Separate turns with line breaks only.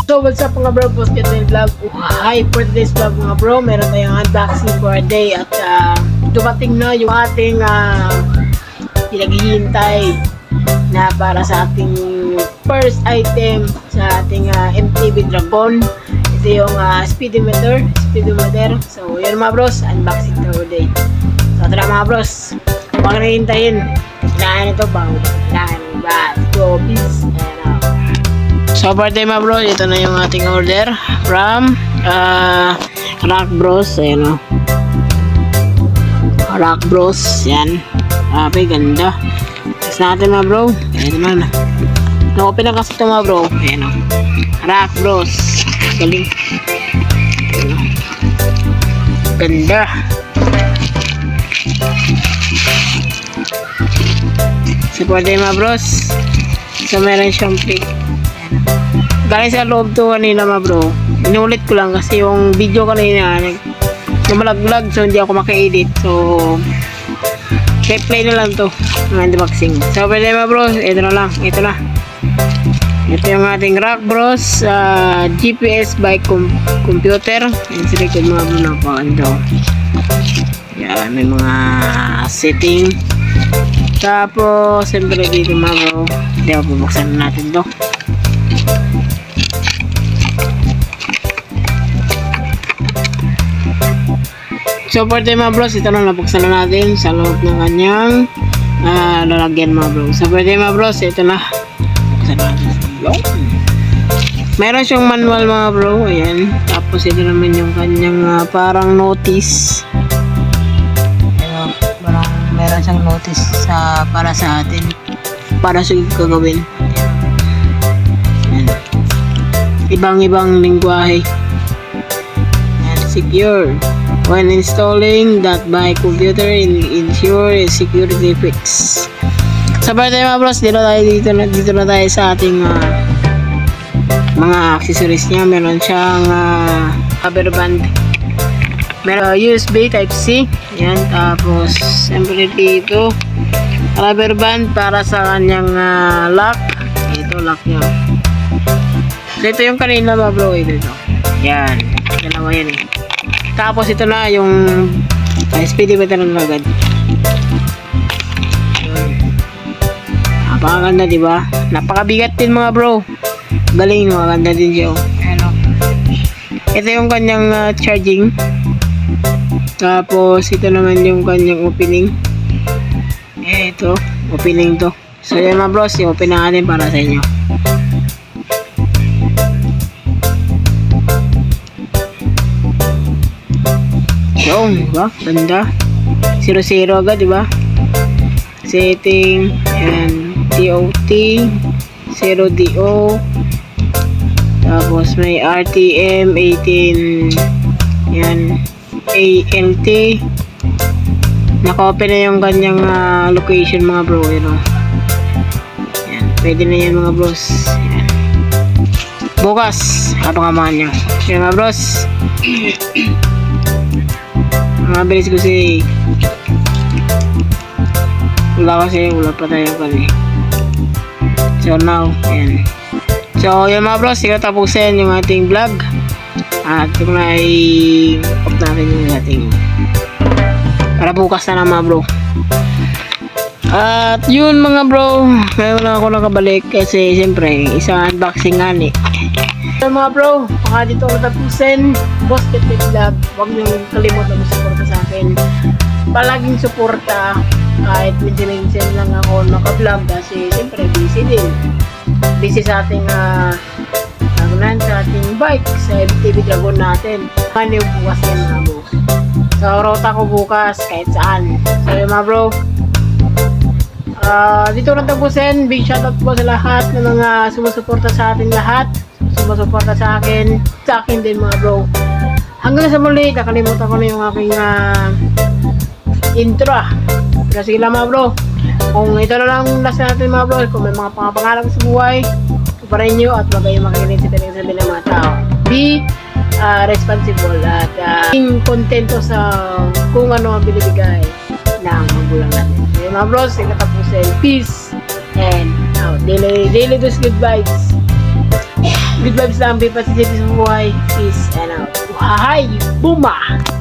So what's up mga bro, Posket Day Vlog. Hi, for today's vlog mga bro, meron tayong unboxing for a day. At dumating na yung ating pinaghihintay na para sa ating first item sa ating MTV Dragon. Ito yung speedometer. So yun mga bros, unboxing for a day. So tara mga bros, huwag na hintayin. Kailangan ito bang kailangan ba? Go please. So birthday mga bro, ito na yung ating order from Rock Bros. Ayan o, Rock Bros, yan. Grabe, ganda. Tapos natin mga bro, ayan naman. Na-open na kasi ito mga bro. Ayan o, Rock Bros. Galing. Ayan o, ganda. So birthday mga bros, so meron siyang pick. Galing sa loob to kanina mga bro. Inulit ko lang kasi yung video kanina lumalag-lag, so hindi ako maka-edit. So play na lang to ng unboxing. So pwede mga bro, ito na lang. Ito yung ating Rock Bros GPS bike computer. Yan sa likod mga bro na paano. Yan, may mga setting. Tapos siyempre dito mga bro, hindi ako bubuksan na natin to. So for the mga bros, ito na nabuksan na natin sa loob ng kanyang lalagyan mga bros. So for the mga bros, ito na buksan natin. Meron siyang manual mga bro, ayan. Tapos ito naman yung kanyang parang notice. Parang meron siyang notice para sa atin, para sa gagawin. Ayan. Ibang lingwahe. Ayan, secure. When installing that bike computer, ensure security fix. Sa birthday mga bros, dito na tayo sa ating mga accessories niya. Meron siyang rubber band. Meron USB Type-C. Yan, tapos siyempre dito rubber band para sa kanyang lock. Ito lock niya. So ito yung kanina mga bro, ito. Yan, dalawa yan eh. Tapos ito na yung speedometer na agad. Napakaganda, diba? Napakabigat din mga bro. Galing, maganda din siya. Ano? Ito yung kanyang charging. Tapos ito naman yung kanyang opening. Ito, opening to. So yan mga bros, i-open na natin para sa inyo. Yung, diba? Ganda. 0-0 agad, diba? Setting, and TOT, 0DO, tapos may RTM 18, yan, ALT. Naka-open na yung kanyang location mga bro, you know. Yan, pwede na yan mga bros. Yan. Bukas, abangan nyo. Yan mga bros. Mabilis ko wala pa tayo kani. So now, ayan. So yun mga bros, ikaw tapusin yung ating vlog. At kung na i-off natin yung ating para bukas na mga bro. At yun mga bro, ngayon lang ako nakabalik kasi siyempre isang unboxing nga ni. So mga bro, baka dito ako tapusin. Posket Day Vlog, huwag niyong kalimutan na suporta sa akin. Palaging suporta, kahit minsan lang ako naka-vlog kasi siyempre busy din. Busy sa ating nagunan sa ating bike sa MTV Dragon natin. Ano yung bukas yan mga bro? So rota ko bukas kahit saan. So yun mga bro, dito lang tapusin. Big shoutout po sa lahat ng mga sumusuporta sa atin lahat. Sumusuporta sa akin din mga bro. Hanggang sa muli, nakalimutan ko na yung aking intro. Pero sige lang mga bro, kung ito na lang last natin mga bro, kung may mga pangapangarap sa buhay, tuparin nyo at wag kayong makikinig sa sabi ng mga tao. Be responsible at kontento sa kung ano ang binibigay ng magulang natin. So mga bros, sige tapusin. Peace and out. Daily dose good vibes. Good vibes lang, be positive sa buhay. Peace and out. Hi, Buma!